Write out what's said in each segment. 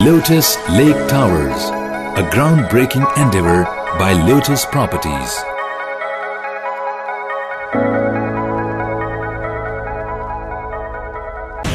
Lotus Lake Towers, a groundbreaking endeavor by Lotus Properties.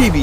TV۔